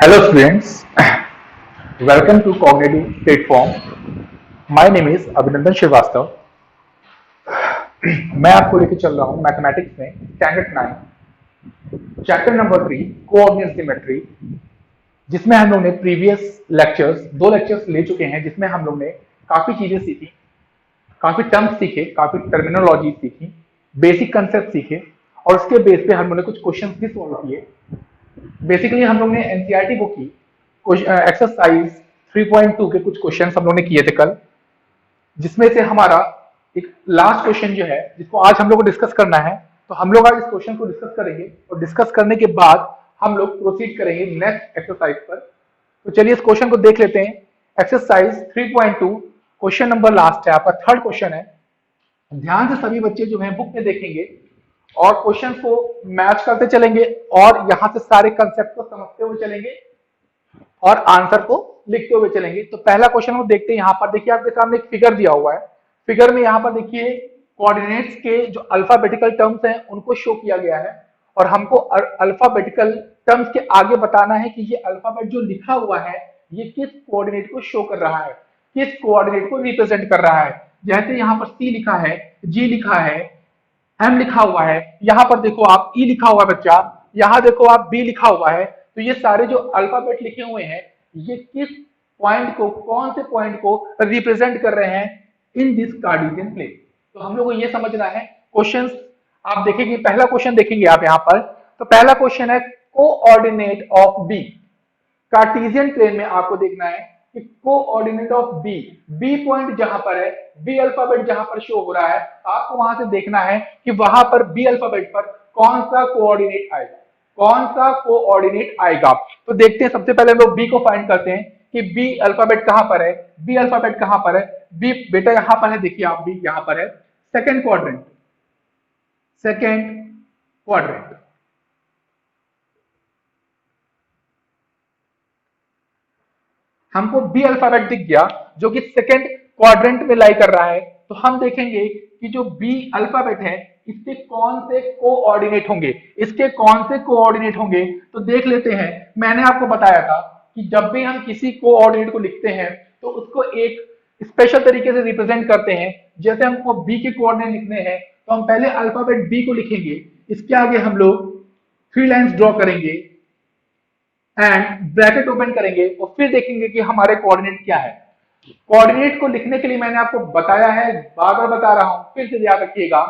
Hello students, welcome to Cognitive Platform. My name is अभिनंदन श्रीवास्तव. मैं आपको लेके चल रहा हूँ मैथमेटिक्स में standard 9 chapter number 3 coordinate symmetry, जिसमें हम लोग ने प्रीवियस लेक्चर्स 2 लेक्चर्स ले चुके हैं, जिसमें हम लोग ने काफी चीजें सीखी, काफी टर्म्स सीखे, काफी टर्मिनोलॉजी सीखी, बेसिक कंसेप्ट सीखे और उसके बेस पे हम लोग ने कुछ क्वेश्चन भी सॉल्व किए. बेसिकली हम लोग ने एनसीईआरटी बुक की एक्सरसाइज 3.2 के कुछ क्वेश्चन हम लोग ने किए थे कल, जिसमें से हमारा एक लास्ट क्वेश्चन जो है जिसको आज हम लोग को डिस्कस करना है. तो हम लोग आज इस क्वेश्चन को डिस्कस करेंगे और डिस्कस करने के बाद हम लोग प्रोसीड करेंगे नेक्स्ट एक्सरसाइज पर. तो चलिए इस क्वेश्चन को देख लेते हैं. एक्सरसाइज 3.2 क्वेश्चन नंबर लास्ट है, आपका थर्ड क्वेश्चन है. ध्यान से सभी बच्चे जो है बुक में देखेंगे और क्वेश्चन को मैच करते चलेंगे और यहां से सारे कंसेप्ट को समझते हुए चलेंगे और आंसर को लिखते हुए चलेंगे. तो पहला क्वेश्चन को देखते हैं. यहां पर देखिए आपके सामने एक फिगर दिया हुआ है. फिगर में यहां पर देखिए कोऑर्डिनेट्स के जो अल्फाबेटिकल टर्म्स हैं उनको शो किया गया है और हमको अल्फाबेटिकल टर्म्स के आगे बताना है कि ये अल्फाबेट जो लिखा हुआ है ये किस कोऑर्डिनेट को शो कर रहा है, किस कोऑर्डिनेट को रिप्रेजेंट कर रहा है. जैसे यहाँ पर सी लिखा है, जी लिखा है, एम लिखा हुआ है, यहां पर देखो आप ई लिखा हुआ है बच्चा, यहां देखो आप बी लिखा हुआ है. तो ये सारे जो अल्फाबेट लिखे हुए हैं ये किस पॉइंट को, कौन से पॉइंट को रिप्रेजेंट कर रहे हैं इन दिस कार्टेशियन प्लेन. तो हम लोग को ये समझना है. क्वेश्चंस आप देखेंगे, पहला क्वेश्चन देखेंगे आप यहां पर. तो पहला क्वेश्चन है coordinate of B. Cartesian plane में आपको देखना है कि coordinate of B, B point जहां पर है, बी अल्फाबेट जहां पर शो हो रहा है, आपको वहां से देखना है कि वहां पर बी अल्फाबेट पर कौन सा कोऑर्डिनेट आएगा, कौन सा कोऑर्डिनेट आएगा. तो देखते हैं, सबसे पहले हम लोग बी को फाइंड करते हैं कि बी अल्फाबेट कहां पर है. बी अल्फाबेट कहां पर है? बी बेटा यहां पर है, देखिए आप बी यहां पर है, सेकेंड क्वाड्रेंट, सेकेंड क्वाड्रेंट. हमको बी अल्फाबेट दिख गया जो कि सेकेंड क्वाड्रेंट में लाई कर रहा है. तो हम देखेंगे कि जो बी अल्फाबेट है इसके कौन से कोऑर्डिनेट होंगे, इसके कौन से कोऑर्डिनेट होंगे. तो देख लेते हैं. मैंने आपको बताया था कि जब भी हम किसी कोऑर्डिनेट को लिखते हैं तो उसको एक स्पेशल तरीके से रिप्रेजेंट करते हैं. जैसे हमको बी के कोऑर्डिनेट लिखने हैं तो हम पहले अल्फाबेट बी को लिखेंगे, इसके आगे हम लोग 3 लाइन्स ड्रॉ करेंगे एंड ब्रैकेट ओपन करेंगे और फिर देखेंगे कि हमारे कोऑर्डिनेट क्या है. कोऑर्डिनेट को लिखने के लिए मैंने आपको बताया है, बार बार बता रहा हूं, फिर से याद रखिएगा.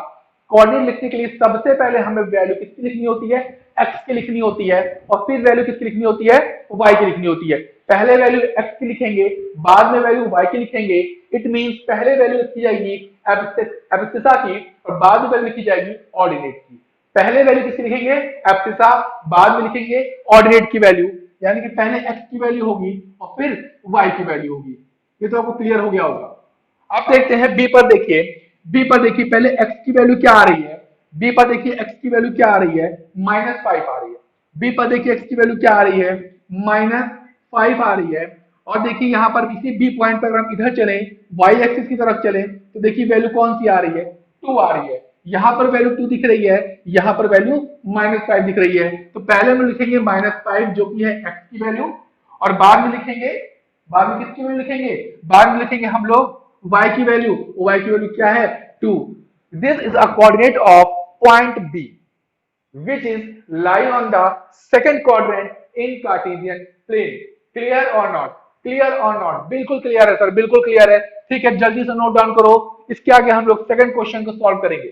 कोऑर्डिनेट लिखने के लिए सबसे पहले हमें वैल्यू किसकी लिखनी होती है? एक्स की लिखनी होती है. और फिर वैल्यू किसकी लिखनी होती है? वाई की लिखनी होती है. पहले वैल्यू एक्स की लिखेंगे, बाद में वैल्यू वाई की लिखेंगे. इट मींस पहले वैल्यू लिखी जाएगी एब्सिसा की और बाद में वैल्यू लिखी जाएगी ऑर्डिनेट की. पहले वैल्यू किसकी लिखेंगे? एब्सिसा, बाद में लिखेंगे ऑर्डिनेट की वैल्यू. यानी कि पहले एक्स की वैल्यू होगी और फिर वाई की वैल्यू होगी. ये तो आपको क्लियर हो गया होगा. अब देखते हैं बी पर. देखिए बी पर देखिए पहले एक्स की वैल्यू क्या आ रही है. बी पर देखिए एक्स की वैल्यू क्या आ रही है? -5 आ रही है. बी पर देखिए एक्स की वैल्यू क्या आ रही है? -5 आ रही है. और देखिए यहां पर किसी बी पॉइंट पर अगर हम इधर चले, वाई एक्सिस की तरफ चले, तो देखिए वैल्यू कौन सी आ रही है? 2 आ रही है. यहां पर वैल्यू 2 दिख रही है, यहां पर वैल्यू -5 दिख रही है. तो पहले हम लिखेंगे -5 जो कि है एक्स की वैल्यू, और बाद में लिखेंगे, बाद में किसकी वैल्यू लिखेंगे? बाद में लिखेंगे हम लोग y की वैल्यू. y की वैल्यू क्या है? 2. This is a coordinate of point B which is lie on the second quadrant in Cartesian plane. Clear or not? Clear or not? बिल्कुल क्लियर है सर, बिल्कुल क्लियर है. ठीक है, जल्दी से नोट डाउन करो. इसके आगे हम लोग सेकंड क्वेश्चन को सॉल्व करेंगे.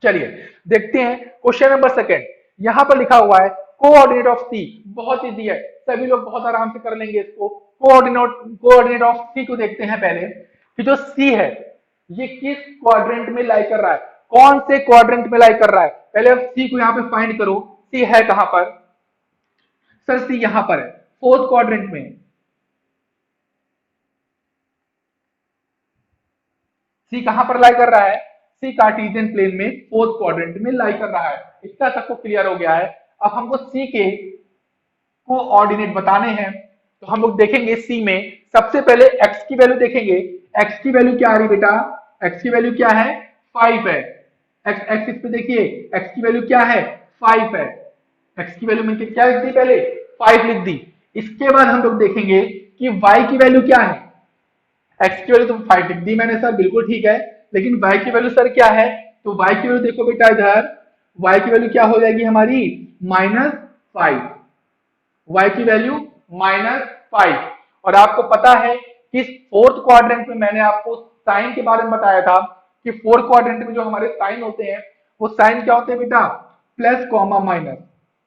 चलिए देखते हैं क्वेश्चन नंबर सेकंड. यहां पर लिखा हुआ है कोऑर्डिनेट ऑफ सी. बहुत इजी है, सभी लोग बहुत आराम से कर लेंगे इसको. कोऑर्डिनेट ऑफ सी को देखते हैं पहले कि जो सी है ये किस क्वाड्रेंट में लाई कर रहा है, कौन से क्वाड्रेंट में लाई कर रहा है. पहले आप सी को यहां पे फाइंड करो. सी है कहां पर? सर सी यहां पर है, फोर्थ क्वाड्रेंट में. सी कहां पर लाई कर रहा है? सी कार्टेशियन प्लेन में फोर्थ क्वाड्रेंट में लाई कर रहा है. इतना सबको क्लियर हो गया है. अब हमको सी के कोऑर्डिनेट बताने हैं. तो हम लोग देखेंगे सी में सबसे पहले एक्स की वैल्यू देखेंगे. एक्स की वैल्यू क्या आ रही बेटा? एक्स की वैल्यू क्या है? 5 है. एक्स एक्सिस पे देखिए एक्स की वैल्यू क्या है? 5 है. x की वैल्यू मैंने क्या लिख दी, पहले 5 लिख दी। इसके बाद हम लोग देखेंगे कि y की वैल्यू क्या है। x की वैल्यू तो 5 लिख दी मैंने सर, बिल्कुल ठीक है, लेकिन y की वैल्यू सर क्या है, तो y की वैल्यू देखो बेटा इधर, y की वैल्यू क्या हो जाएगी हमारी -5, y की वैल्यू -5। और आपको पता है कि फोर्थ क्वाड्रेंट में मैंने आपको साइन के बारे में बताया था कि फोर्थ क्वाड्रेंट में जो हमारे साइन होते हैं वो साइन क्या होते हैं बेटा, प्लस कॉमा माइनस।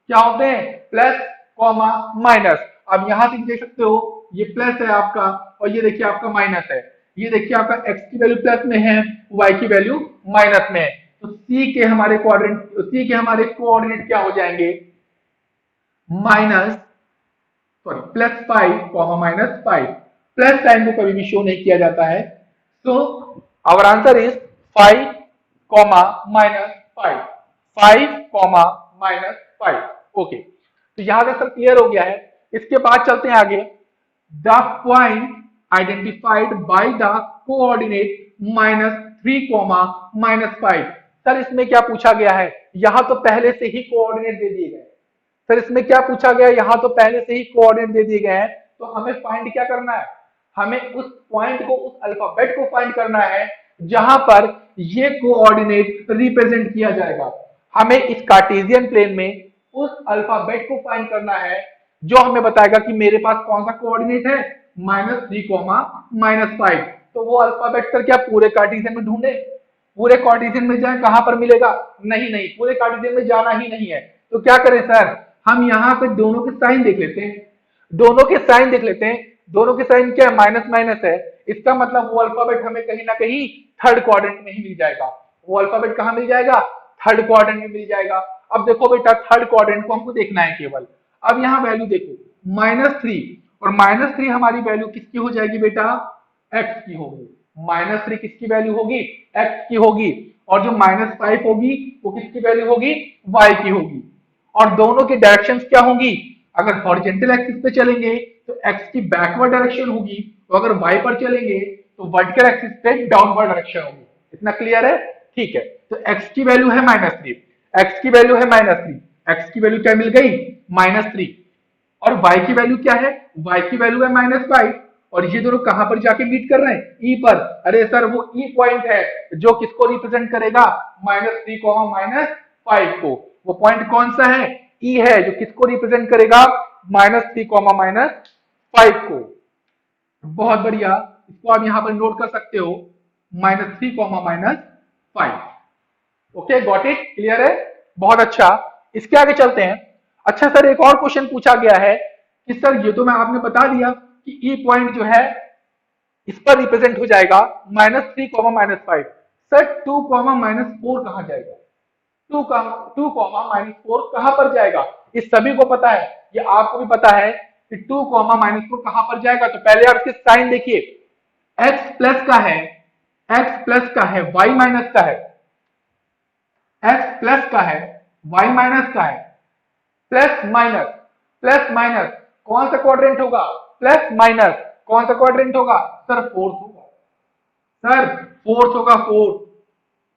क्या होते हैं, प्लस कॉमा माइनस। अब यहां से देख सकते हो ये प्लस है आपका और ये देखिए आपका माइनस है। ये देखिए आपका x की वैल्यू प्लस में है, y की वैल्यू माइनस में है। तो c के हमारे कोऑर्डिनेट क्या हो जाएंगे, माइनस सॉरी +5, प्लस साइन को कभी भी शो नहीं किया जाता है। तो आवर आंसर इज 5, -5, 5, ओके। तो यहां तक सब क्लियर हो गया है। इसके बाद चलते हैं आगे। The point identified by the coordinate -3, -5। Sir इसमें क्या पूछा गया है, यहां तो पहले से ही कोऑर्डिनेट दे दिए गए। सर इसमें क्या पूछा गया, यहां तो पहले से ही कोऑर्डिनेट दे दिए गए हैं, तो हमें फाइंड क्या करना है, हमें उस पॉइंट को, उस अल्फाबेट को फाइंड करना है जहां पर ये कोऑर्डिनेट रिप्रेजेंट किया जाएगा। हमें इस कार्टेशियन प्लेन में उस अल्फाबेट को फाइंड करना है जो हमें बताएगा कि मेरे पास कौन सा कोऑर्डिनेट है, -3, -5। तो वो अल्फाबेट सर क्या पूरे कार्टेशियन में ढूंढे, पूरे कार्टेशियन में जाए, कहां पर मिलेगा, नहीं नहीं, पूरे कार्टेशियन में जाना ही नहीं है। तो क्या करें सर, हम यहाँ पे दोनों के साइन देख लेते हैं, दोनों के साइन देख लेते हैं। दोनों के साइन क्या है, माइनस माइनस है। इसका मतलब वो अल्फाबेट हमें कहीं ना कहीं थर्ड क्वाड्रेंट में ही मिल जाएगा। वो अल्फाबेट कहां मिल जाएगा, थर्ड क्वाड्रेंट में मिल जाएगा। अब देखो बेटा थर्ड क्वाड्रेंट को हमको देखना है केवल। अब यहाँ वैल्यू देखो -3, और -3 हमारी वैल्यू किसकी हो जाएगी बेटा, x की होगी। -3 किसकी वैल्यू होगी, x की होगी। और जो -5 होगी वो किसकी वैल्यू होगी, y की होगी। और दोनों की डायरेक्शंस क्या होंगी, अगर हॉरिजॉन्टल एक्सिस पे चलेंगे तो x की बैकवर्ड डायरेक्शन होगी, तो अगर y पर चलेंगे तो वर्टिकल एक्सिस पे डाउनवर्ड डायरेक्शन होगी। इतना क्लियर है, ठीक है। तो x की वैल्यू है -3, x की वैल्यू है -3, x की वैल्यू क्या मिल गई, -3। और y की वैल्यू क्या है, y की वैल्यू है -5। और ये दोनों कहां पर जाके मीट कर रहे हैं, E पर। अरे सर वो E पॉइंट है जो किसको रिप्रेजेंट करेगा, -3, -5 को। वो पॉइंट कौन सा है, E है, जो किसको रिप्रेजेंट करेगा, -3, -5 को। बहुत बढ़िया, इसको आप यहां पर नोट कर सकते हो, -3, -5। ओके, गॉट इट, क्लियर है, बहुत अच्छा। इसके आगे चलते हैं। अच्छा सर एक और क्वेश्चन पूछा गया है कि सर ये तो मैं आपने बता दिया कि ई पॉइंट जो है इस पर रिप्रेजेंट हो जाएगा -3, -5। सर 2, -4 कहां जाएगा, 2, -4 कहां पर जाएगा, इस सभी को पता है, ये आपको भी पता है कि 2, -4 कहां पर जाएगा। तो पहले आप इसके साइन देखिए, x प्लस का है, x प्लस का है, y माइनस का है, x प्लस का है, y माइनस का है, प्लस माइनस कौन सा क्वाड्रेंट होगा, प्लस माइनस कौन सा क्वाड्रेंट होगा, सर फोर्थ होगा, सर फोर्थ होगा, fourth,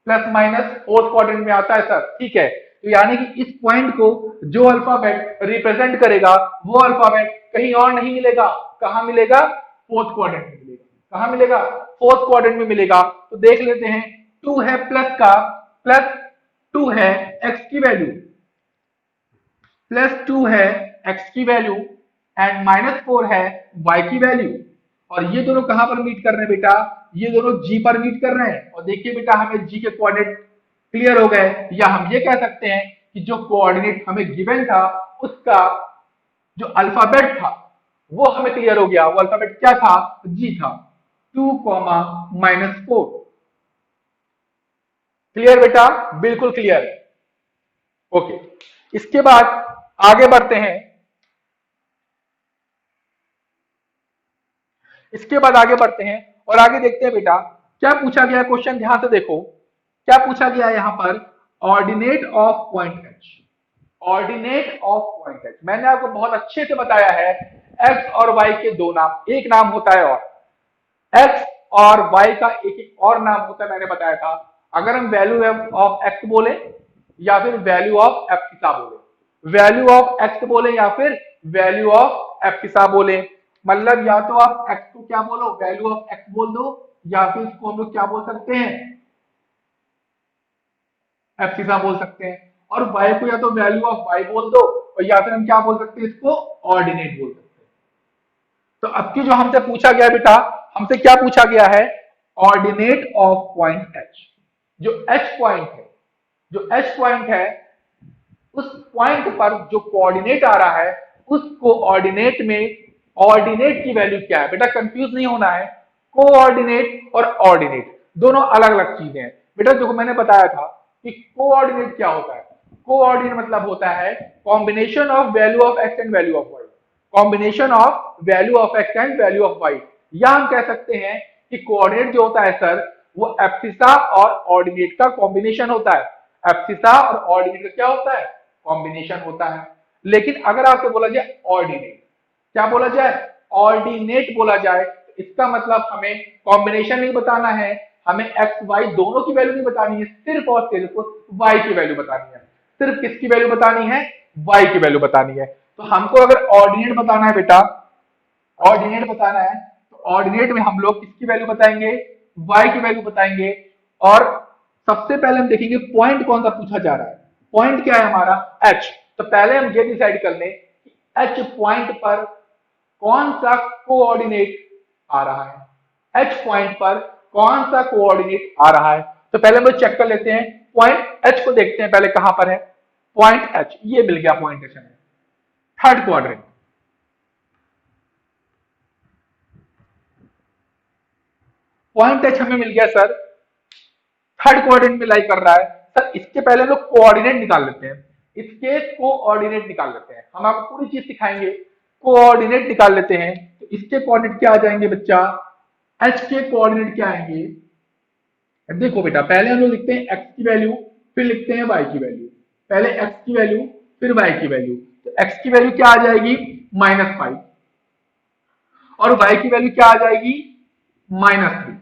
plus minus fourth quadrant में आता है सर, ठीक है। तो यानी कि इस पॉइंट को जो अल्फाबेट रिप्रेजेंट करेगा वो अल्फाबेट कहीं और नहीं मिलेगा, कहां मिलेगा, फोर्थ क्वाड्रेंट में मिलेगा। कहां मिलेगा, फोर्थ क्वाड्रेंट में मिलेगा। तो देख लेते हैं, 2 है प्लस का, +2 है x की वैल्यू, +2 है x की वैल्यू एंड -4 है y की वैल्यू। और ये दोनों कहां पर मीट कर रहे हैं बेटा, ये दोनों g पर मीट कर रहे हैं। और देखिए बेटा हमें g के कोऑर्डिनेट क्लियर हो गए, या हम ये कह सकते हैं कि जो कोऑर्डिनेट हमें गिवन था उसका जो अल्फाबेट था वो हमें क्लियर हो गया। वो अल्फाबेट क्या था, g था, 2, -4। क्लियर बेटा, बिल्कुल क्लियर, ओके। इसके बाद आगे बढ़ते हैं, इसके बाद आगे बढ़ते हैं और आगे देखते हैं बेटा क्या पूछा गया क्वेश्चन, ध्यान से देखो क्या पूछा गया है यहां पर, ordinate of point H. Ordinate of point H मैंने आपको बहुत अच्छे से बताया है, एक्स और वाई के दो नाम, एक नाम होता है और एक्स और वाई का एक एक और नाम होता है, मैंने बताया था। अगर हम वैल्यू ऑफ एक्स बोले या फिर वैल्यू ऑफ एप्सिसा बोले, वैल्यू ऑफ एक्स बोले या फिर वैल्यू ऑफ एप्सिसा बोले। मतलब या तो आप एक्स को क्या बोलो, वैल्यू ऑफ एक्स बोल दो, या फिर इसको हम लोग क्या बोल सकते हैं, एप्सिसा बोल सकते हैं। और वाई को या तो वैल्यू ऑफ वाई बोल दो, और या फिर हम क्या बोल सकते हैं, इसको ऑर्डिनेट बोल सकते हैं। तो अब की जो हमसे पूछा गया बेटा, हमसे क्या पूछा गया है, ऑर्डिनेट ऑफ पॉइंट एच। जो एच पॉइंट है, जो एच पॉइंट है, उस पॉइंट पर जो कोऑर्डिनेट आ रहा है, उस कोऑर्डिनेट में ऑर्डिनेट की वैल्यू क्या है। बेटा कंफ्यूज नहीं होना है, कोऑर्डिनेट और ऑर्डिनेट दोनों अलग अलग चीजें हैं। बेटा जो मैंने बताया था कि कोऑर्डिनेट क्या होता है, कोऑर्डिनेट मतलब होता है combination of value of X and value of Y, combination of value of X and value of Y. या हम कह सकते हैं कि कोऑर्डिनेट जो होता है सर, वो एब्सिसा और ऑर्डिनेट का कॉम्बिनेशन होता है। एब्सिसा और ऑर्डिनेट का क्या होता है, कॉम्बिनेशन होता है। लेकिन अगर आपसे बोला जाए ऑर्डिनेट, क्या बोला जाए, ऑर्डिनेट बोला जाए, तो इसका मतलब हमें कॉम्बिनेशन नहीं बताना है, हमें एक्स वाई दोनों की वैल्यू नहीं बतानी है, सिर्फ और सिर्फ वाई की वैल्यू बतानी है। सिर्फ किसकी वैल्यू बतानी है, वाई की वैल्यू बतानी है। तो हमको अगर ऑर्डिनेट बताना है बेटा, ऑर्डिनेट बताना है, तो ऑर्डिनेट में हम लोग किसकी वैल्यू बताएंगे, वाई की वैल्यू बताएंगे। और सबसे पहले हम देखेंगे पॉइंट कौन सा पूछा जा रहा है। पॉइंट क्या है हमारा, एच। तो पहले हम ये डिसाइड कर लें कि एच पॉइंट पर कौन सा कोऑर्डिनेट आ रहा है, एच पॉइंट पर कौन सा कोऑर्डिनेट आ रहा है। तो पहले हम लोग चेक कर लेते हैं, पॉइंट एच को देखते हैं पहले कहां पर है। पॉइंट एच, ये मिल गया पॉइंट एच हमें, थर्ड क्वाड्रेंट। पॉइंट एच हमें मिल गया सर, थर्ड कोऑर्डिनेट में लाई कर रहा है। सर इसके पहले हम लोग कोऑर्डिनेट निकाल लेते हैं, इसके कोऑर्डिनेट निकाल लेते हैं। हम आपको पूरी चीज सिखाएंगे, कोऑर्डिनेट निकाल लेते हैं। तो इसके कोऑर्डिनेट क्या आ जाएंगे बच्चा, एच के कोऑर्डिनेट क्या आएंगे। देखो बेटा पहले हम लोग लिखते हैं एक्स की वैल्यू, फिर लिखते हैं वाई की वैल्यू। पहले एक्स की वैल्यू फिर वाई की वैल्यू। तो एक्स की वैल्यू क्या आ जाएगी, -5, और वाई की वैल्यू क्या आ जाएगी, -3।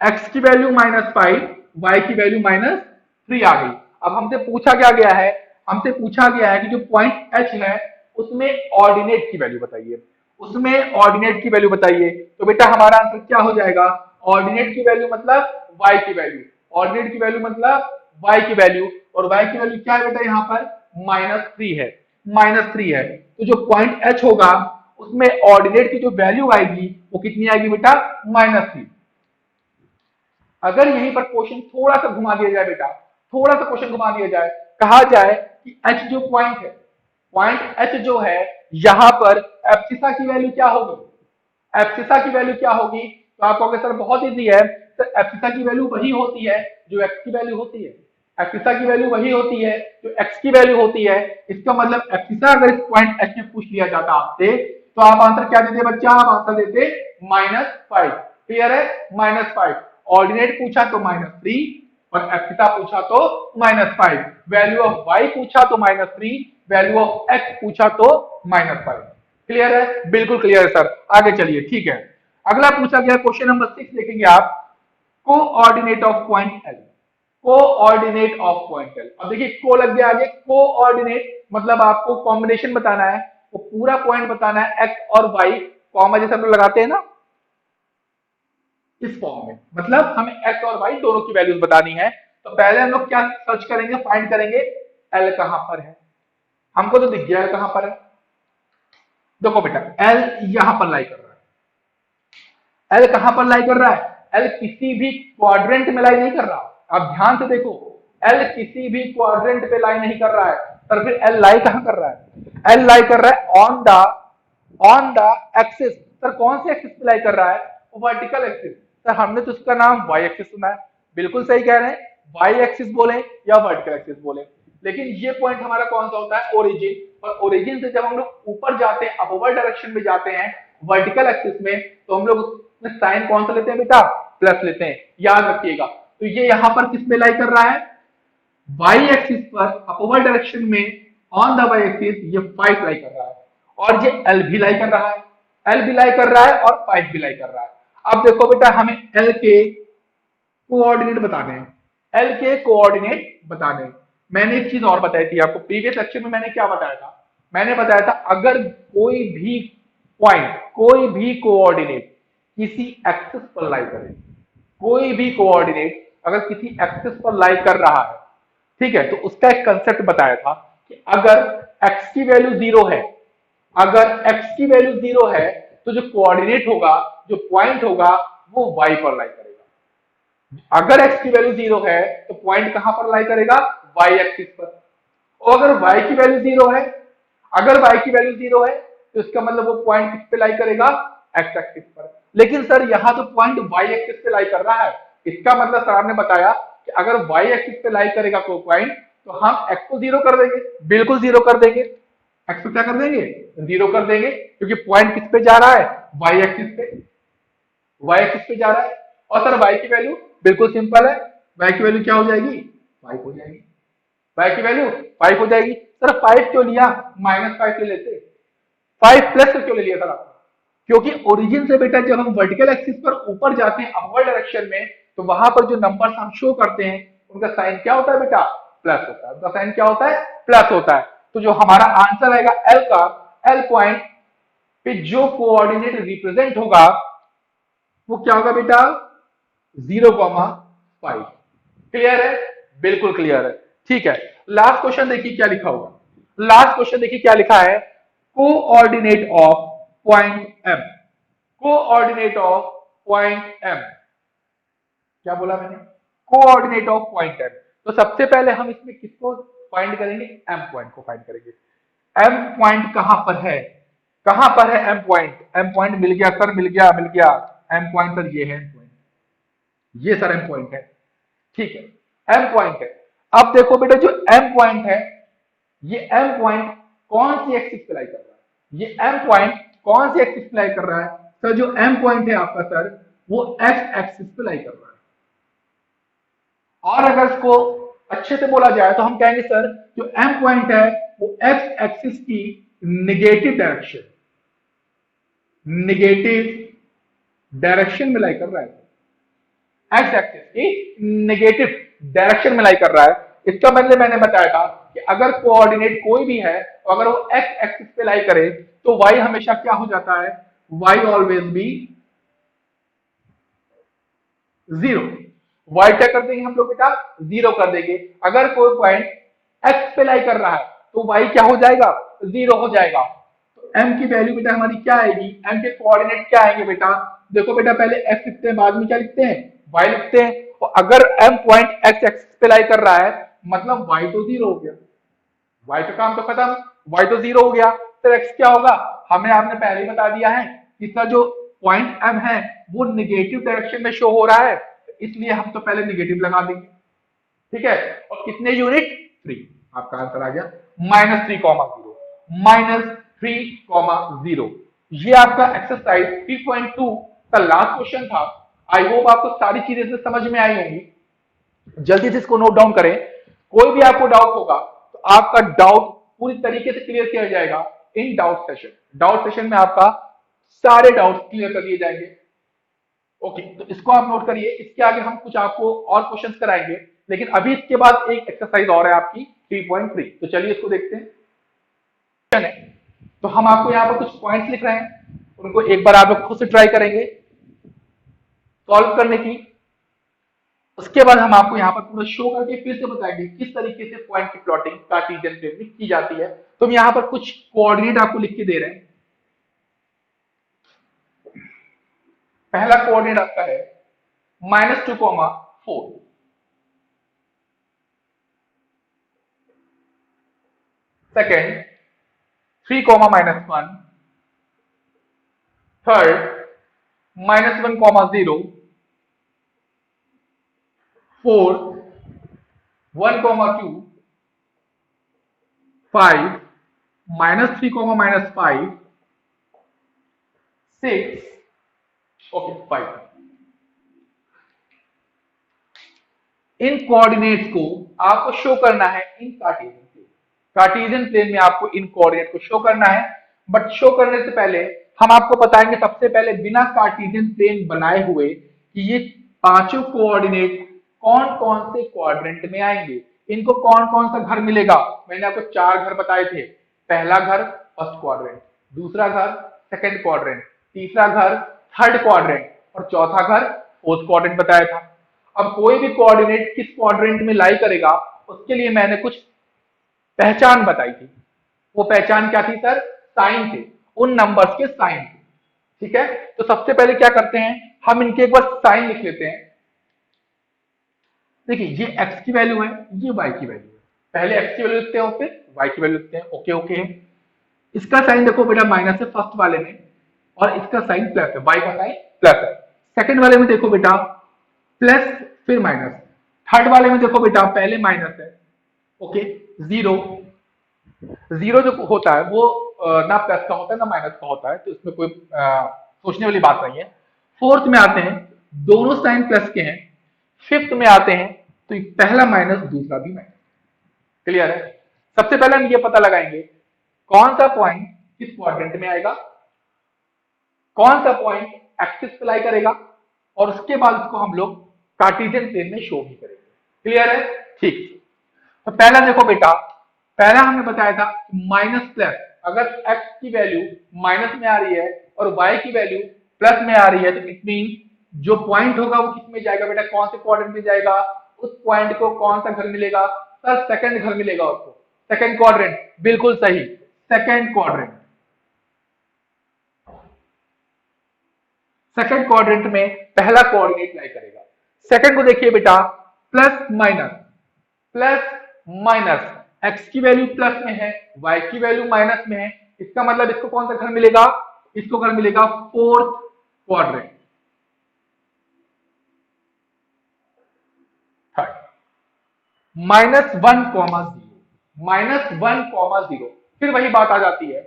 एक्स की वैल्यू -5, वाई की वैल्यू -3 आ गई। अब हमसे पूछा क्या गया है, हमसे पूछा गया है कि जो पॉइंट एच है उसमें ऑर्डिनेट की वैल्यू बताइए, उसमें ऑर्डिनेट की वैल्यू बताइए। तो बेटा हमारा आंसर क्या हो जाएगा, ऑर्डिनेट की वैल्यू मतलब वाई की वैल्यू, ऑर्डिनेट की वैल्यू मतलब वाई की वैल्यू। और वाई की वैल्यू क्या है बेटा, यहाँ पर -3 है, -3 है। तो जो पॉइंट एच होगा उसमें ऑर्डिनेट की जो वैल्यू आएगी वो कितनी आएगी बेटा, -3। अगर यहीं पर क्वेश्चन थोड़ा सा घुमा दिया जाए बेटा, थोड़ा सा क्वेश्चन घुमा दिया जाए, कहा जाए कि एच जो पॉइंट है, पॉइंट एच जो है, यहां पर एब्सिसा की वैल्यू क्या होगी, एब्सिसा की वैल्यू क्या होगी। तो आप कहोगे सर बहुत इजी है, तो एब्सिसा की वैल्यू वही होती है जो एक्स की वैल्यू होती है, एब्सिसा की वैल्यू वही होती है जो एक्स की वैल्यू होती है। इसका मतलब एब्सिसा अगर इस पॉइंट एच में पूछ लिया जाता आपसे, तो आप आंसर क्या देते बच्चा, आप आंसर देते -5। क्लियर है, -5। ऑर्डिनेट पूछा तो -3, और एब्सिसा पूछा तो -5। वैल्यू ऑफ वाई पूछा तो -3, वैल्यू ऑफ एक्स पूछा तो -5। क्लियर है, बिल्कुल क्लियर है सर। आगे चलिए, ठीक है। अगला पूछा गया क्वेश्चन नंबर 6 देखेंगे आप, coordinate of point L, coordinate of point L. अब देखिए को लग गया आगे, कोऑर्डिनेट मतलब आपको कॉम्बिनेशन बताना है, वो पूरा पॉइंट बताना है, एक्स और वाई कॉमा जैसे हम लोग लगाते हैं ना, इस फॉर्म में, मतलब हमें एक्स और वाई दोनों की वैल्यूज बतानी है। तो पहले हम लोग क्या सर्च करेंगे, फाइंड करेंगे एल कहां पर है। हमको तो दिख गया है कहां पर है, देखो बेटा एल यहां पर लाई कर रहा है। एल कहां पर लाई कर रहा है, एल किसी भी क्वाड्रेंट में लाई नहीं कर रहा। आप ध्यान से देखो, एल किसी भी क्वाड्रेंट पे लाई नहीं कर रहा है। पर फिर एल लाई कहां कर रहा है, एल लाई कर रहा है ऑन द एक्सिस। सर कौन से एक्सिस पे लाई कर रहा है, वर्टिकल एक्सिस। सर हमने तो उसका नाम वाई एक्सिस सुना है, बिल्कुल सही कह रहे हैं, वाई एक्सिस बोले या वर्टिकल एक्सिस बोले। लेकिन ये पॉइंट हमारा कौन सा होता है, ओरिजिन। और ओरिजिन से जब हम लोग ऊपर जाते हैं, अपवर्ड डायरेक्शन में जाते हैं वर्टिकल एक्सिस में, तो हम लोग उसमें साइन कौन सा लेते हैं बेटा, प्लस लेते हैं, याद रखिएगा। तो ये यहां पर किस में लाई कर रहा है, वाई एक्सिस पर अपवर्ड डायरेक्शन में, ऑन द वाई एक्सिस ये 5 लाई कर रहा है, और ये एल भी लाई कर रहा है, एल भी लाई कर रहा है और 5 भी लाई कर रहा है। अब देखो बेटा हमें एल के कोऑर्डिनेट बताने हैं, एल के कोऑर्डिनेट बताने हैं। मैंने एक चीज और बताई थी आपको प्रीवियस लेक्चर में। मैंने क्या बताया था? मैंने बताया था अगर कोई भी पॉइंट, कोई भी कोऑर्डिनेट किसी एक्सिस पर लाई करे, कोई भी कोऑर्डिनेट अगर किसी एक्सिस पर लाई कर रहा है, ठीक है, तो उसका एक कंसेप्ट बताया था कि अगर x की वैल्यू 0 है, अगर x की वैल्यू 0 है तो जो कोऑर्डिनेट होगा, जो पॉइंट होगा, वो y पर लाई करेगा। अगर x की वैल्यू 0 है तो पॉइंट कहां पर लाई करेगा? y एक्सिस पर। और अगर y की वैल्यू 0 है, अगर y की वैल्यू 0 है तो इसका मतलब वो पॉइंट किस पे लाई करेगा? x एक्सिस पर। लेकिन सर यहां तो पॉइंट y एक्सिस पे लाई कर रहा है, इसका मतलब सर आपने बताया कि अगर y एक्सिस पे लाई करेगा कोई पॉइंट तो हम x को 0 कर देंगे। बिल्कुल 0 कर देंगे। x को क्या कर देंगे? 0 कर देंगे, क्योंकि पॉइंट किस पे जा रहा है? y एक्सिस पे। y एक्सिस पे जा रहा है। और सर y की वैल्यू बिल्कुल सिंपल है, y की वैल्यू क्या हो जाएगी? 5 हो जाएगी। y की वैल्यू 5 हो जाएगी। सर 5 क्यों लिया? -5 ले लेते। 5 प्लस क्यों ले लिया सर आपने? क्योंकि ओरिजिन से बेटा जब हम वर्टिकल एक्सिस पर ऊपर जाते हैं अपवर्ड डायरेक्शन में, तो वहां पर जो नंबर्स हम शो करते हैं उनका साइन क्या होता है बेटा? प्लस होता है। उनका साइन क्या होता है? प्लस होता है। तो जो हमारा आंसर आएगा एल का, एल पॉइंट पे जो कोऑर्डिनेट रिप्रेजेंट होगा वो क्या होगा बेटा? 0,5। क्लियर है? बिल्कुल क्लियर है। ठीक है, लास्ट क्वेश्चन देखिए क्या लिखा होगा। लास्ट क्वेश्चन देखिए क्या लिखा है। Coordinate of point M, coordinate of point M. क्या बोला मैंने? Coordinate of point M. तो सबसे पहले हम इसमें किसको फाइंड करेंगे? एम पॉइंट को फाइंड करेंगे। एम पॉइंट कहां पर है? कहां पर है एम पॉइंट? एम पॉइंट मिल गया सर, मिल गया, मिल गया। एम पॉइंट सर ये है एम पॉइंट, ये सर एम पॉइंट है। ठीक है, एम पॉइंट है। अब देखो बेटा जो एम पॉइंट है, ये एम पॉइंट कौन सी एक्सिस पे लाई कर रहा है? ये एम पॉइंट कौन सी एक्सिस पे लाई कर रहा है? सर जो एम पॉइंट है आपका सर, वो एक्स एक्सिस पे लाई कर रहा है। और अगर इसको अच्छे से बोला जाए तो हम कहेंगे सर जो एम पॉइंट है वो एक्स एक्सिस की निगेटिव डायरेक्शन, निगेटिव डायरेक्शन में लाई कर रहा है। एक्स एक्सिस की निगेटिव डायरेक्शन में लाई कर रहा है। इसका मतलब मैंने बताया था कि अगर कोऑर्डिनेट कोई भी है तो अगर वो एक्स एक्सिस पे लाई करे तो वाई हमेशा क्या हो जाता है? Why always be 0। वाई क्या कर देंगे हम लोग बेटा? 0 कर देंगे। अगर कोई पॉइंट एक्स पे लाई कर रहा है तो वाई क्या हो जाएगा? 0 हो जाएगा। तो एम की वैल्यू बेटा हमारी क्या आएगी? एम के कोऑर्डिनेट क्या आएंगे बेटा? देखो बेटा पहले एक्स लिखते हैं, बाद में क्या लिखते हैं? वाई लिखते हैं। तो अगर एम पॉइंट एक्स एक्सिस पे लाई कर रहा है मतलब वाई तो 0 हो गया। वाई का काम तो खत्म, वाई तो 0 हो गया। तो एक्स क्या होगा? हमें आपने पहले ही बता दिया है इसका जो पॉइंट एम है वो निगेटिव डायरेक्शन में शो हो रहा है, इसलिए हम तो पहले निगेटिव लगा देंगे। ठीक है, और कितने यूनिट? 3। आपका आंसर आ गया -3,0, -3,0। ये आपका एक्सरसाइज 3.2 का लास्ट क्वेश्चन था। आई होप आपको सारी चीजें से समझ में आई होंगी। जल्दी से इसको नोट डाउन करें। कोई भी आपको डाउट होगा तो आपका डाउट पूरी तरीके से क्लियर किया जाएगा in doubt session. Doubt session में आपका सारे डाउट क्लियर कर दिए जाएंगे। ओके, तो इसको आप नोट करिए। इसके आगे हम कुछ आपको और क्वेश्चंस कराएंगे, लेकिन अभी इसके बाद एक एक्सरसाइज और है आपकी 3.3। तो चलिए इसको देखते हैं। तो हम आपको यहाँ पर कुछ पॉइंट्स लिख रहे हैं, उनको एक बार आप लोग खुद से ट्राई करेंगे सॉल्व करने की। उसके बाद हम आपको यहाँ पर पूरा शो करके फिर से बताएंगे किस तरीके से पॉइंट की प्लॉटिंग कार्टेशियन प्लेन में की जाती है। तो हम यहाँ पर कुछ कोऑर्डिनेट आपको लिख के दे रहे हैं। पहला कोऑर्डिनेट आपका है -2,4। सेकेंड 3, -1। थर्ड -1,0। फोर्थ 1,2। 5 -3, -5। 6 ओके 5। इन कोऑर्डिनेट्स को आपको शो करना है इन कार्टेशियन प्लेन। कार्टेशियन प्लेन में आपको इन कोऑर्डिनेट को शो करना है। बट शो करने से पहले हम आपको बताएंगे सबसे पहले बिना कार्टेशियन प्लेन बनाए हुए कि ये पांचों कोऑर्डिनेट कौन कौन से क्वाड्रेंट में आएंगे। इनको कौन कौन सा घर मिलेगा? मैंने आपको 4 घर बताए थे। पहला घर फर्स्ट क्वाड्रेंट, दूसरा घर सेकंड क्वाड्रेंट, तीसरा घर थर्ड क्वाड्रेंट और चौथा घर फोर्थ क्वाड्रेंट बताया था। अब कोई भी कोऑर्डिनेट किस क्वाड्रेंट में लाई करेगा, उसके लिए मैंने कुछ पहचान बताई थी। वो पहचान क्या थी सर? साइन थे, उन नंबर्स के साइन थे। ठीक है, तो सबसे पहले क्या करते हैं, हम इनके एक बार साइन लिख लेते हैं। देखिए ये x की वैल्यू है, ये y की वैल्यू है। पहले x की वैल्यू लिखते हैं और फिर y की वैल्यू लिखते हैं। ओके ओके है। इसका साइन देखो बेटा माइनस है फर्स्ट वाले में, और इसका साइन प्लस है, y का साइन प्लस है। सेकंड वाले में देखो बेटा प्लस फिर माइनस। थर्ड वाले में देखो बेटा पहले माइनस है, ओके, जीरो। जीरो जो होता है वो ना प्लस का होता है ना माइनस का होता है, तो इसमें कोई सोचने वाली बात नहीं है। फोर्थ में आते हैं, दोनों साइन प्लस के हैं। फिफ्थ में आते हैं तो पहला माइनस दूसरा भी माइनस। क्लियर है? सबसे पहले हम ये पता लगाएंगे कौन सा पॉइंट किस क्वाड्रेंट में आएगा, कौन सा पॉइंट एक्सिस पे लाई करेगा, और उसके बाद उसको हम लोग कार्टेशियन प्लेन में शो भी करेंगे। क्लियर है? ठीक। तो पहला देखो बेटा, पहला हमने बताया था माइनस प्लस। अगर x की वैल्यू माइनस में आ रही है और y की वैल्यू प्लस में आ रही है, तो इट मीन जो पॉइंट होगा वो किस में जाएगा बेटा, कौन से क्वाड्रेंट में जाएगा? उस पॉइंट को कौन सा घर मिलेगा सर? सेकंड घर मिलेगा उसको, सेकंड क्वाड्रेंट। बिल्कुल सही, सेकंड क्वाड्रेंट। सेकंड क्वाड्रेंट में पहला कोऑर्डिनेट लाई करेगा। सेकंड को देखिए बेटा, plus minus, plus minus, x की वैल्यू प्लस में है, y की वैल्यू माइनस में है। इसका मतलब इसको कौन सा घर मिलेगा? इसको घर मिलेगा fourth quadrant. Third minus one comma zero, minus one comma zero. फिर वही बात आ जाती है,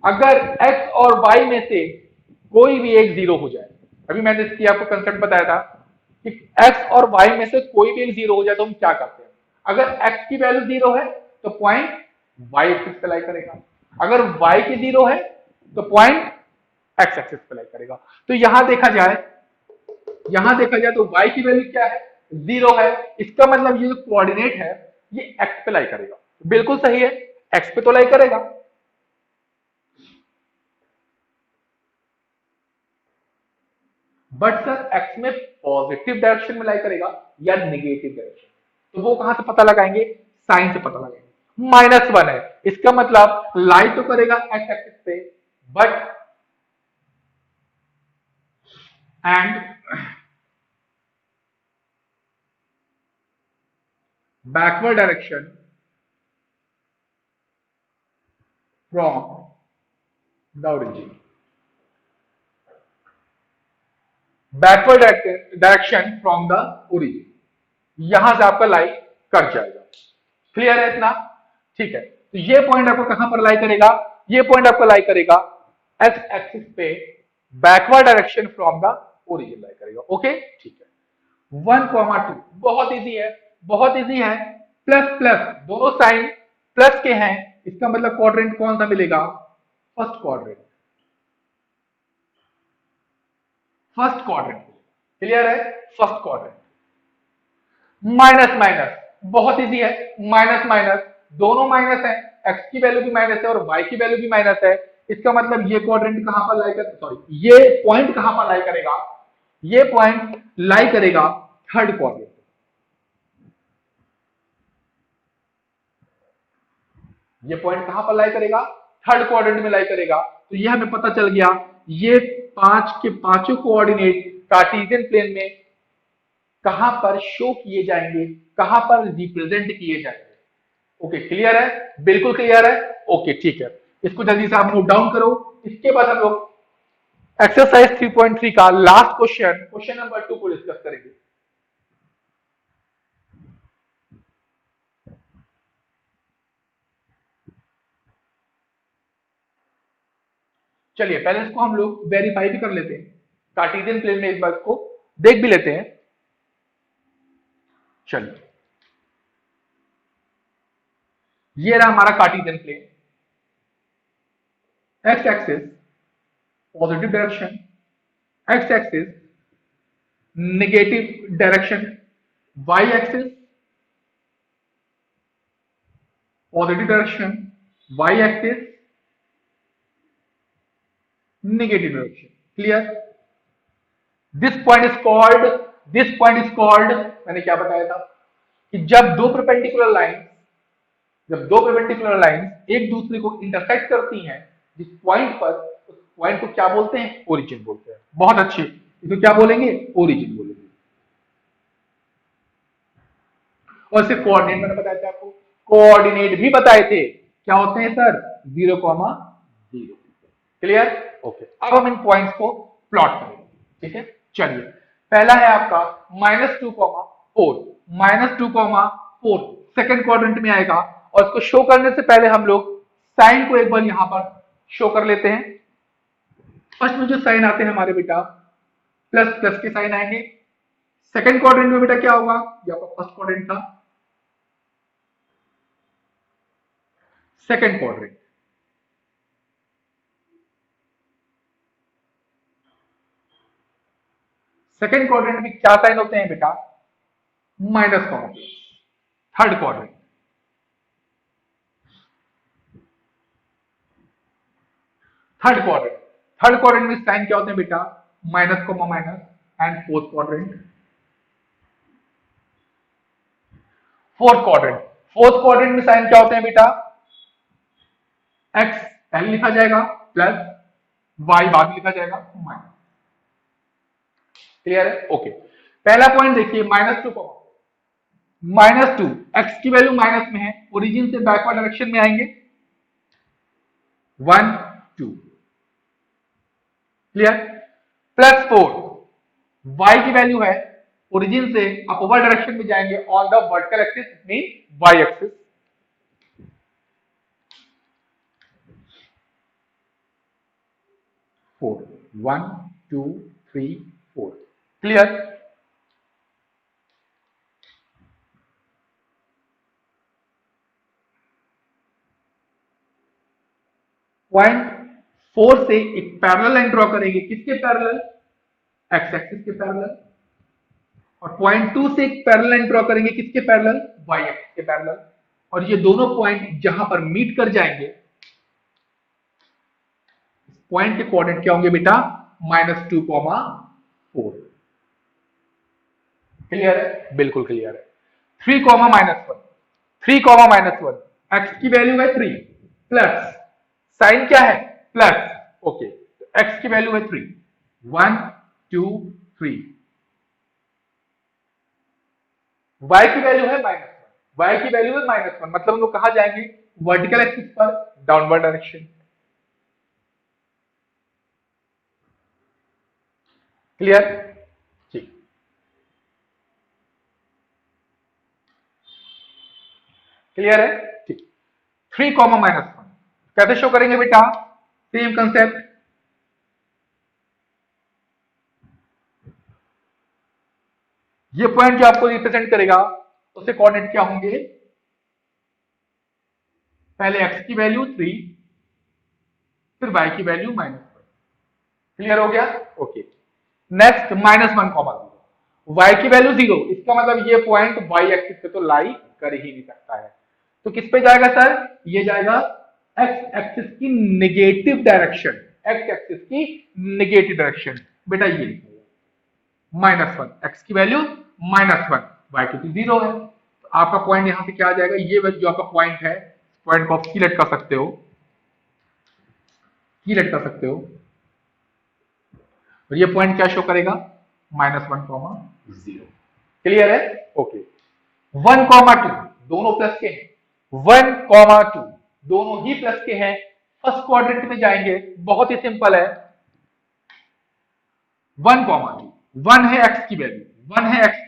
अगर x और y में से कोई भी एक जीरो हो जाए, अभी मैंने इसकी आपको कंसेप्ट बताया था कि x और y में से कोई भी एक जीरो हो जाए तो हम क्या करते हैं? अगर x की वैल्यू जीरो है तो पॉइंट y एक्सिस पे लाई करेगा, अगर y की जीरो है तो पॉइंट x एक्सिस पे लाई करेगा। तो यहां देखा जाए, तो y की वैल्यू क्या है? जीरो है। इसका मतलब ये जो कोऑर्डिनेट है ये x पे लाई करेगा। बिल्कुल सही है, x पे तो लाई करेगा। बट सर x में पॉजिटिव डायरेक्शन में लाई करेगा या निगेटिव डायरेक्शन, तो वो कहां से पता लगाएंगे? साइन से पता लगाएंगे। माइनस वन है, इसका मतलब लाई तो करेगा x एक्सिस पे, but and backward direction from the origin. Backward direction from the origin, यहां से आपका लाई कट जाएगा। क्लियर है इतना? ठीक है, तो ये पॉइंट आपको कहां पर लाई करेगा? ये पॉइंट आपको लाई करेगा एक्स एक्सिस पे, backward direction from the origin lie करेगा। ओके ठीक है। 1,2 बहुत इजी है, बहुत इजी है। प्लस प्लस दोनों साइन प्लस के हैं, इसका मतलब क्वाड्रेंट कौन सा मिलेगा? First quadrant, first quadrant. Clear है? First quadrant. माइनस माइनस बहुत इजी है, माइनस माइनस दोनों माइनस है, x की वैल्यू भी माइनस है और y की वैल्यू भी माइनस है। इसका मतलब ये क्वाड्रेंट कहां पर लाई कर, सॉरी ये पॉइंट कहां पर लाई करेगा? ये पॉइंट लाई करेगा थर्ड क्वाड्रेंट। ये पॉइंट कहां पर लाई करेगा? थर्ड क्वाड्रेंट में लाई करेगा। तो ये हमें पता चल गया, ये पांच के पांचों कोऑर्डिनेट कार्टेशियन प्लेन में कहां पर शो किए जाएंगे, कहां पर रिप्रेजेंट किए जाएंगे। ओके क्लियर है? बिल्कुल क्लियर है। ओके ठीक है, इसको जल्दी से आप नोट डाउन करो। इसके बाद हम लोग एक्सरसाइज 3.3 का लास्ट क्वेश्चन, क्वेश्चन नंबर 2 को डिस्कस करेंगे। चलिए पहले इसको हम लोग वेरीफाई भी कर लेते हैं, कार्टेशियन प्लेन में एक बार इसको देख भी लेते हैं। चलिए ये रहा हमारा Cartesian plane, X axis positive direction, X axis negative direction, Y axis positive direction, Y axis negative direction. Clear? This point is called, मैंने क्या बताया था कि जब दो परपेंडिकुलर लाइंस एक दूसरे को इंटरसेक्ट करती हैं जिस पॉइंट पर, उस पॉइंट को क्या बोलते हैं? ओरिजिन बोलते हैं। बहुत अच्छे, इसको क्या बोलेंगे? ओरिजिन बोलेंगे। और सिर्फ कोऑर्डिनेट मैंने बताया था आपको, कोऑर्डिनेट भी बताए थे, क्या होते हैं सर? 0,0। क्लियर? ओके, अब हम इन पॉइंट्स को प्लॉट करेंगे। ठीक है, चलिए, पहला है आपका -2,4, -2,4 सेकंड क्वाड्रेंट में आएगा, और इसको शो करने से पहले हम लोग साइन को एक बार यहां पर शो कर लेते हैं। फर्स्ट में जो साइन आते हैं हमारे बेटा, प्लस प्लस के साइन आएंगे। सेकंड क्वाड्रेंट में बेटा क्या होगा? ये आपका फर्स्ट क्वाड्रेंट था, सेकंड क्वाड्रेंट, सेकंड क्वाड्रेंट में क्या साइन होते हैं बेटा? Minus comma plus. Third quadrant, third quadrant में साइन क्या होते हैं बेटा? Minus comma minus. And fourth quadrant में साइन क्या होते हैं बेटा? एक्स पहले लिखा जाएगा प्लस, वाई बाद में लिखा जाएगा माइनस। क्लियर है? ओके, पहला पॉइंट देखिए, -2, एक्स की वैल्यू माइनस में है, ओरिजिन से बैकवर्ड डायरेक्शन में आएंगे, 1 2। क्लियर? +4, y की वैल्यू है, ओरिजिन से अपवर्ड डायरेक्शन में जाएंगे on the vertical axis mean y axis. Four, 1 2 3 4। Clear? Point 4 से एक पैरेलल लाइन ड्रॉ करेंगे, किसके पैरेलल? एक्स एक्सिस के पैरेलल। और पॉइंट 2 से एक पैरेलल लाइन ड्रॉ करेंगे, किसके पैरेलल? वाई एक्सिस के पैरेलल। और ये दोनों पॉइंट जहां पर मीट कर जाएंगे, पॉइंट के कोऑर्डिनेट क्या होंगे बेटा? -2,4। क्लियर है? बिल्कुल क्लियर है। 3,-1, 3,-1, एक्स की वैल्यू है 3, प्लस साइन क्या है? प्लस। ओके, तो एक्स की वैल्यू है 3, 1 2 3। y की वैल्यू है -1, मतलब हम लोग कहां जाएंगे? वर्टिकल एक्सिस पर, डाउनवर्ड डायरेक्शन। क्लियर? ठीक, क्लियर है? ठीक, 3,-1 कैसे शो करेंगे बेटा? सेम कंसेप्ट, ये पॉइंट जो आपको रिप्रेजेंट करेगा उससे कोऑर्डिनेट क्या होंगे? पहले x की वैल्यू 3, फिर y की वैल्यू -1। क्लियर हो गया? ओके, नेक्स्ट -1,0, y की वैल्यू 0, इसका मतलब ये पॉइंट y एक्सिस पे तो लाई कर ही नहीं सकता है, तो किस पे जाएगा सर? ये जाएगा x एक्सिस की नेगेटिव डायरेक्शन, बेटा ये -1, x की वैल्यू -1, y की 0 है, तो आपका पॉइंट यहां से क्या आ जाएगा? ये जो आपका पॉइंट है, पॉइंट को आप कीलेट कर सकते हो, और ये पॉइंट क्या शो करेगा? -1,0। क्लियर है? ओके, 1,2 दोनों प्लस के हैं, 1,2 दोनों ही प्लस के हैं। फर्स्ट क्वाड्रेंट में जाएंगे, बहुत ही सिंपल है, 1,2, 1 है x की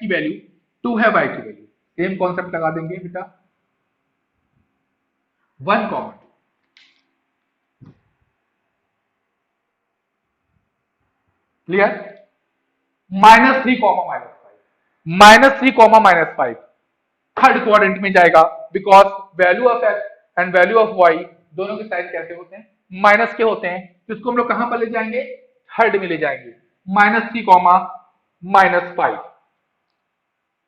वैल्यू, 2 है y की वैल्यू, सेम कॉन्सेप्ट लगा देंगे बेटा, 1,2। क्लियर? -3,-5, थर्ड क्वाड्रेंट में जाएगा, because value of x and value of y दोनों के साइन कैसे होते हैं? माइनस के होते हैं, तो इसको हम लोग कहां पर ले जाएंगे? थर्ड में ले जाएंगे, -3,-5,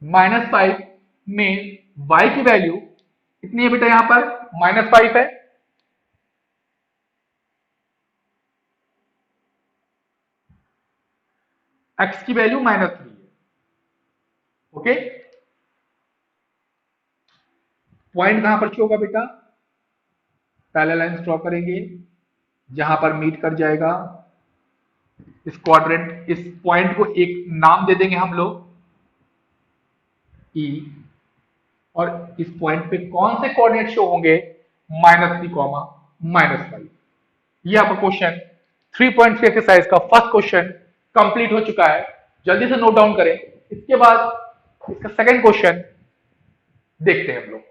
-5 में y की वैल्यू कितनी है बेटा, यहां पर -5 है। x की वैल्यू -3 है। ओके, पॉइंट कहां पर होगा बेटा, पैरेलल लाइंस ड्रॉ करेंगे, जहां पर मीट कर जाएगा इस क्वाड्रेंट, इस पॉइंट को एक नाम दे देंगे हम लोग E, और इस पॉइंट पे कौन से कोऑर्डिनेट शो होंगे, -3, -5। ये आपका क्वेश्चन 3.3 एक्सरसाइज का फर्स्ट क्वेश्चन कंप्लीट हो चुका है। जल्दी से नोट डाउन करें। इसके बाद इसका सेकंड क्वेश्चन देखते हैं हम लोग।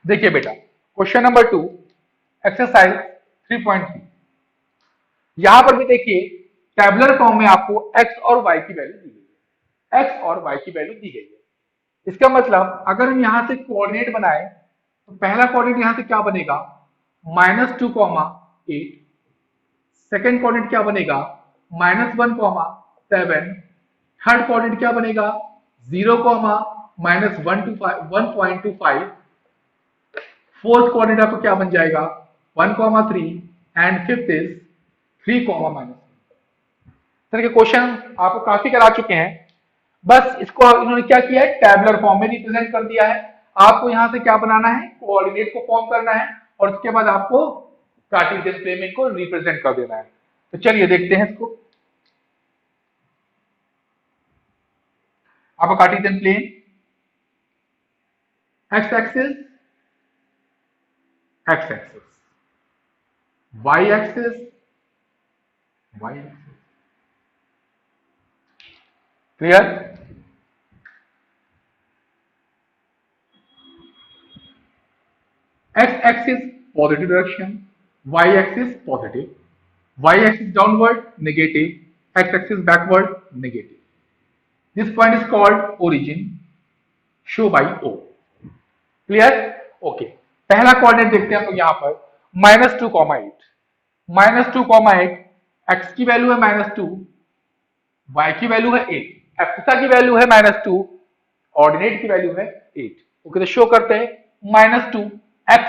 देखिए बेटा, क्वेश्चन नंबर 2, एक्सरसाइज 3.3। यहां पर भी देखिए टैबुलर फॉर्म में आपको x और y की वैल्यू दी गई है, x और y की वैल्यू दी गई है। इसका मतलब अगर हम यहां से कोऑर्डिनेट बनाए तो पहला कोऑर्डिनेट यहां से क्या बनेगा, -2, 8। सेकेंड कोऑर्डिनेट क्या बनेगा, -1, 7। थर्ड कोऑर्डिनेट क्या बनेगा, 0, -1.25। फोर्थ कोऑर्डिनेट आपको क्या बन जाएगा, 1, 3। And fifth is 3, -3। तरह के क्वेश्चन आपको काफी करा चुके हैं। बस इसको इन्होंने क्या किया है, टैबुलर फॉर्म में रिप्रेजेंट कर दिया है। आपको यहां से क्या बनाना है, कोऑर्डिनेट को फॉर्म करना है, और उसके बाद आपको कार्टेशियन प्लेन में इनको रिप्रेजेंट कर देना है। तो चलिए देखते हैं इसको। आपका Cartesian plane, X axis, X axis, Y axis, Y axis. Clear. X axis positive direction, Y axis positive, y axis downward negative, x axis backward negative. This point is called origin, show by O. Clear? Okay. पहला coordinate देखते हैं हम लोग यहाँ पर -2, 8। -2, 8, x की value है -2, y की वैल्यू है 8, एक्सा की वैल्यू है -2, ऑर्डिनेट की वैल्यू है 8। ओके, तो शो करते हैं -2, x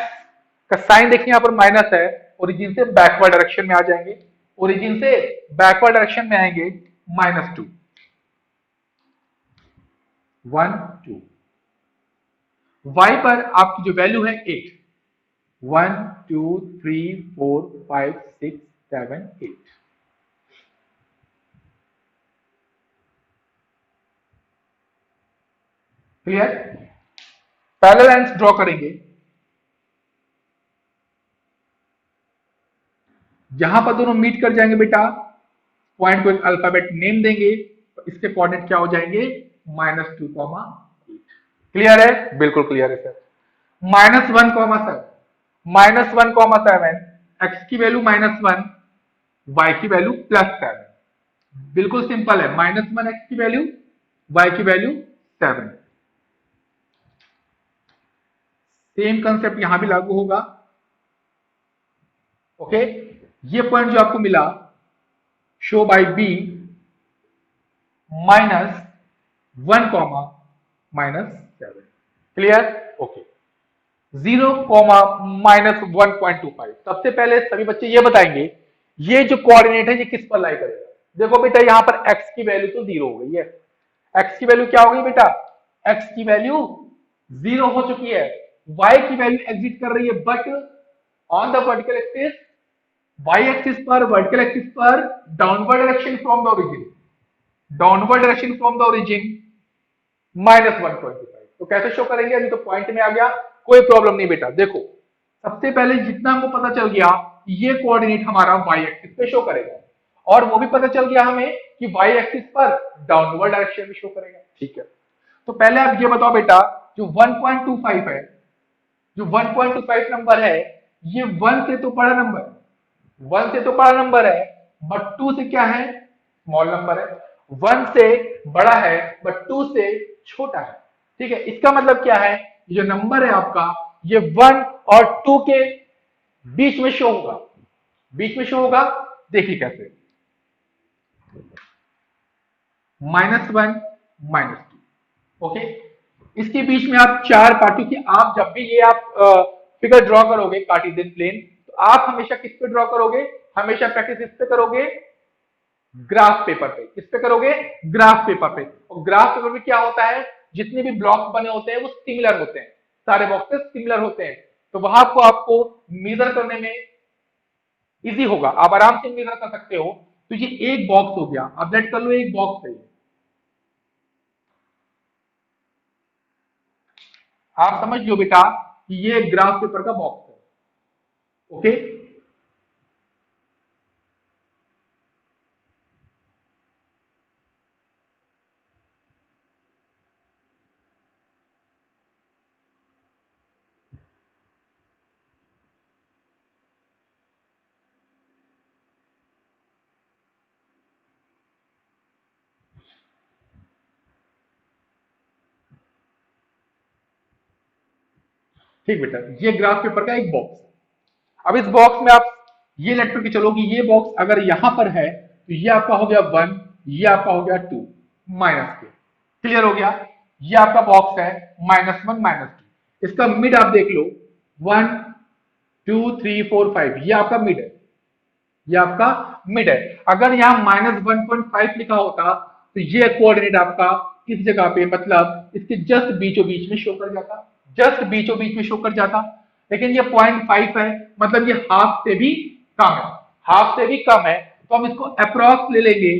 का साइन देखिए यहाँ पर माइनस है, ओरिजिन से बैकवर्ड डायरेक्शन में आ जाएंगे, ओरिजिन से बैकवर्ड डायरेक्शन में आएंगे, -2, 1, 2। y पर आपकी जो वैल्यू है 8, 1, 2, 3, 4, 5, 6, 7, 8। क्लियर। पैरेलल लाइंस ड्रॉ करेंगे, जहां पर दोनों मीट कर जाएंगे बेटा, पॉइंट को एक अल्फाबेट नेम देंगे, तो इसके कोऑर्डिनेट क्या हो जाएंगे, -2, 8। क्लियर है, बिल्कुल क्लियर है सर। -1, 7, -1, 7, एक्स की वैल्यू -1, y की वैल्यू +7। बिल्कुल सिंपल है, -1 एक्स की वैल्यू, y की वैल्यू 7। सेम कंसेप्ट यहां भी लागू होगा। ओके, ये पॉइंट जो आपको मिला, show by b, -1, -7। Clear? Okay. 0, -1.25। सबसे पहले सभी बच्चे ये बताएंगे ये जो कोऑर्डिनेट है ये किस पर लाई करेगा। देखो बेटा यहाँ पर x की वैल्यू तो 0 हो गई है। x की वैल्यू क्या हो गई बेटा? x की वैल्यू 0 हो चुकी है। y की वैल्यू एग्जिट कर रही है, but on the vertical axis, y axis पर, वर्टिकल एक्सिस पर downward direction from the origin, downward direction from the origin -1.25। तो कैसे शो करेंगे? अभी तो पॉइंट में आ गया, कोई प्रॉब्लम नहीं बेटा। देखो सबसे पहले जितना हमको पता चल गया ये कोऑर्डिनेट हमारा y एक्सिस पे शो करेगा, और वो भी पता चल गया हमें कि y एक्सिस पर डाउनवर्ड डायरेक्शन में शो करेगा। ठीक है, तो पहले आप ये बताओ बेटा, जो 1.25 है, जो 1.25 नंबर है, ये 1 से तो बड़ा नंबर, 1 से तो बड़ा नंबर है, बट 2 से क्या है? स्मॉल नंबर है। 1 से बड़ा है बट 2 से छोटा है। ठीक है, इसका मतलब क्या है? ये जो नंबर है आपका, ये 1 और 2 के बीच में शो होगा, बीच में शो होगा। देखिए कैसे, -1, -2। ओके, इसके बीच में आप चार काटो कि आप जब भी ये आप फिगर ड्रॉ करोगे कार्टेशियन प्लेन, तो आप हमेशा किस पे ड्रॉ करोगे? हमेशा प्रैक्टिस इस पे करोगे, ग्राफ पेपर पे। किस पे करोगे? ग्राफ पेपर पे। और ग्राफ पेपर में क्या होता है, जितने भी ब्लॉक्स बने होते हैं वो सिमिलर होते हैं, सारे बॉक्सेस सिमिलर होते हैं, तो वहां को आपको मेजर करने में इजी होगा, आप आराम से मेजर कर सकते हो। तो ये एक बॉक्स हो गया, अब लेट कर लो एक बॉक्स है, आप समझ लो बेटा कि ये ग्राफ पेपर का बॉक्स है। ओके, ठीक बेटा, ये ग्राफ पेपर का एक बॉक्स है। अब इस बॉक्स में आप ये लेट करके चलो कि ये बॉक्स अगर यहां पर है तो ये आपका हो गया 1, ये आपका हो गया 2 माइनस के। क्लियर हो गया? ये आपका बॉक्स है -1, -2। इसका मिड आप देख लो, 1, 2, 3, 4, 5, ये आपका मिड है, ये आपका मिड है। अगर यहाँ -1.5 लिखा होता तो ये कोऑर्डिनेट आपका इस जगह पे, मतलब इसके जस्ट बीचों बीच में शो कर जाता, जस्ट बीचों बीच में शो कर जाता। लेकिन ये 0.5 है, मतलब ये हाफ से भी कम है, हाफ से भी कम है, तो हम इसको अप्रॉक्स ले लेंगे।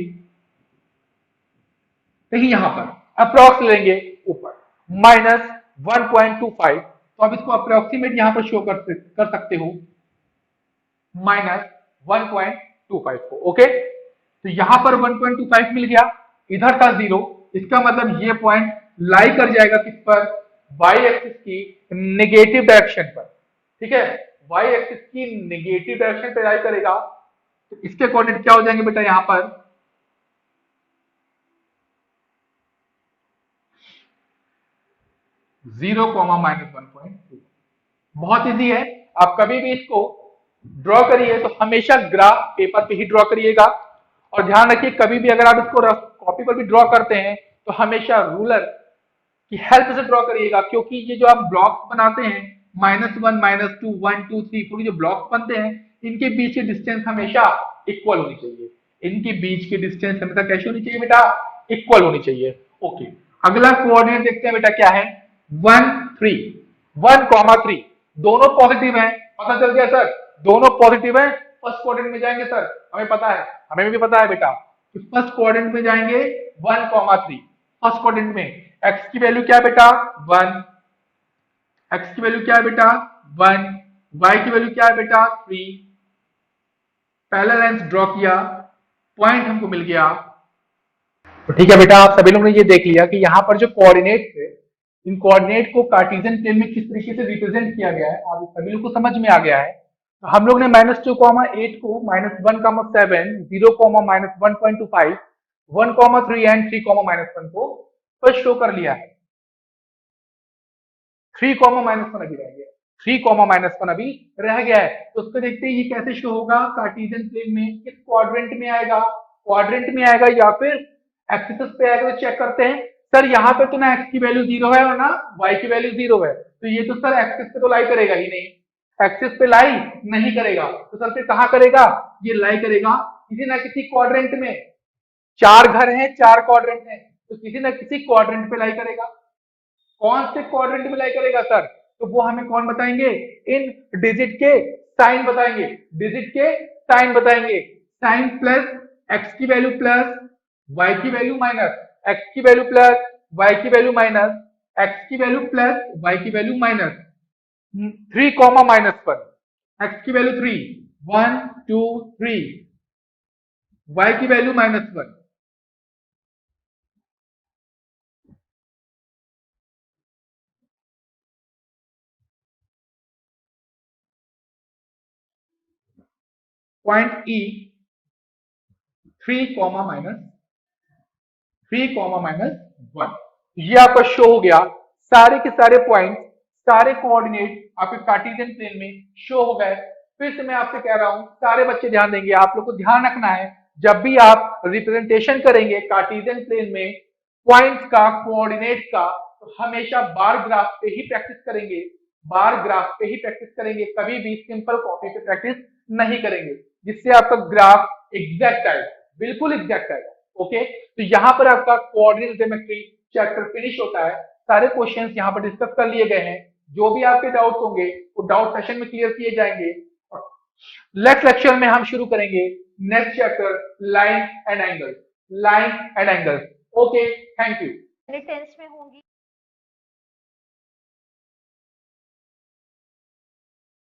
देखिए यहां पर अप्रॉक्स लेंगे ऊपर -1.25, तो आप इसको अप्रोक्सीमेट यहां पर शो कर सकते हो -1.25 को। ओके, तो यहां पर 1.25 मिल गया, इधर था 0, इसका मतलब ये पॉइंट लाई कर जाएगा किस पर? y एक्सिस की नेगेटिव डायरेक्शन पर। ठीक है, y एक्सिस की नेगेटिव डायरेक्शन पर लाई करेगा, तो इसके कोऑर्डिनेट क्या हो जाएंगे बेटा? यहां पर 0, -1.2। बहुत इजी है, आप कभी भी इसको ड्रॉ करिए तो हमेशा ग्राफ पेपर पे ही ड्रॉ करिएगा। और ध्यान रखिए कभी भी अगर आप इसको कॉपी पर भी ड्रॉ करते हैं तो हमेशा रूलर की हेल्प से ड्रॉ करिएगा, क्योंकि ये जो आप ब्लॉक्स बनाते हैं -1, -2, 1, 2, 3, 4 जो ब्लॉक्स बनते हैं, इनके बीच की डिस्टेंस हमेशा इक्वल होनी चाहिए, इनके बीच की डिस्टेंस हमेशा कैसी होनी चाहिए बेटा? इक्वल होनी चाहिए। ओके, अगला कोऑर्डिनेट देखते हैं बेटा क्या है? 1, 3, 1, 3 दोनों पॉजिटिव हैं, पता चल गया सर, दोनों पॉजिटिव हैं, फर्स्ट क्वाड्रेंट में जाएंगे सर, हमें पता है, हमें भी पता है बेटा कि फर्स्ट क्वाड्रेंट में जाएंगे 1, 3। फर्स्ट क्वाड्रेंट में x की वैल्यू क्या है बेटा? 1, x की वैल्यू क्या है बेटा? 1, y की वैल्यू क्या है बेटा? 3। पहला लाइन ड्रॉ किया, पॉइंट हमको मिल गया। तो ठीक है बेटा, आप सभी लोगों ने ये देख लिया कि यहाँ पर जो कोऑर्डिनेट थे, इन कोऑर्डिनेट को कार्टेशियन प्लेन में किस तरीके से रिप्रेजेंट किया गया है, आप सभी लोग को समझ में आ गया है। तो हम लोग ने -2, 8 को -1, 7, 0, -1.25, 1, 3 एंड 3, -1 को फर्स्ट शो कर लिया है। 3, -1 अभी रह गया, 3, -1 अभी रह गया है। तो उसको देखते हैं ये कैसे शो होगा कार्टेशियन प्लेन में, किस क्वाड्रेंट में आएगा, क्वाड्रेंट में आएगा या फिर एक्सिस पे आएगा, तो चेक करते हैं। सर यहाँ पे तो ना x की वैल्यू 0 है और ना y की वैल्यू 0 है, तो ये तो सर एक्सिस पे तो लाई करेगा ही नहीं, एक्सिस पे लाई नहीं करेगा, तो सर फिर कहाँ करेगा, ये लाई करेगा किसी ना किसी क्वाड्रेंट में। चार घर हैं, चार क्वाड्रेंट हैं, तो किसी ना किसी क्वाड्रेंट पे लाई करेगा। कौन से क्वाड्रेंट में लाई करेगा सर, तो वो हमें कौन बताएंगे, इन डिजिट के साइन बताएंगे, डिजिट के साइन बताएंगे। साइन प्लस एक्स की वैल्यू प्लस वाई की वैल्यू माइनस एक्स की वैल्यू प्लस वाई की वैल्यू माइनस एक्स की वैल्यू प्लस वाई की वैल्यू माइनस 3 - 1, एक्स की वैल्यू 3, 1 2 3, वाई की वैल्यू -1। पॉइंट ई 3, -3, ये आपका शो हो गया। सारे के सारे पॉइंट, सारे कोऑर्डिनेट आपके कार्टेशियन प्लेन में शो हो गए। फिर से मैं आपसे कह रहा हूं, सारे बच्चे ध्यान देंगे, आप लोग को ध्यान रखना है जब भी आप रिप्रेजेंटेशन करेंगे कार्टेशियन प्लेन में पॉइंट्स का, कोऑर्डिनेट का, तो हमेशा बार ग्राफ पे ही प्रैक्टिस करेंगे, बार ग्राफ पे ही प्रैक्टिस करेंगे, कभी भी सिंपल कॉपी पे प्रैक्टिस नहीं करेंगे, जिससे आपका ग्राफ एग्जैक्ट आएगा, बिल्कुल एग्जैक्ट आएगा। ओके, तो यहां पर आपका कोऑर्डिनेट ज्योमेट्री चैप्टर फिनिश होता है। सारे क्वेश्चंस यहां पर डिस्कस कर लिए गए हैं। जो भी आपके डाउट्स होंगे वो डाउट सेशन में क्लियर किए जाएंगे। नेक्स्ट लेक्चर में हम शुरू करेंगे next chapter, line and angle, line and angle. Okay, thank you. Tense में होंगी।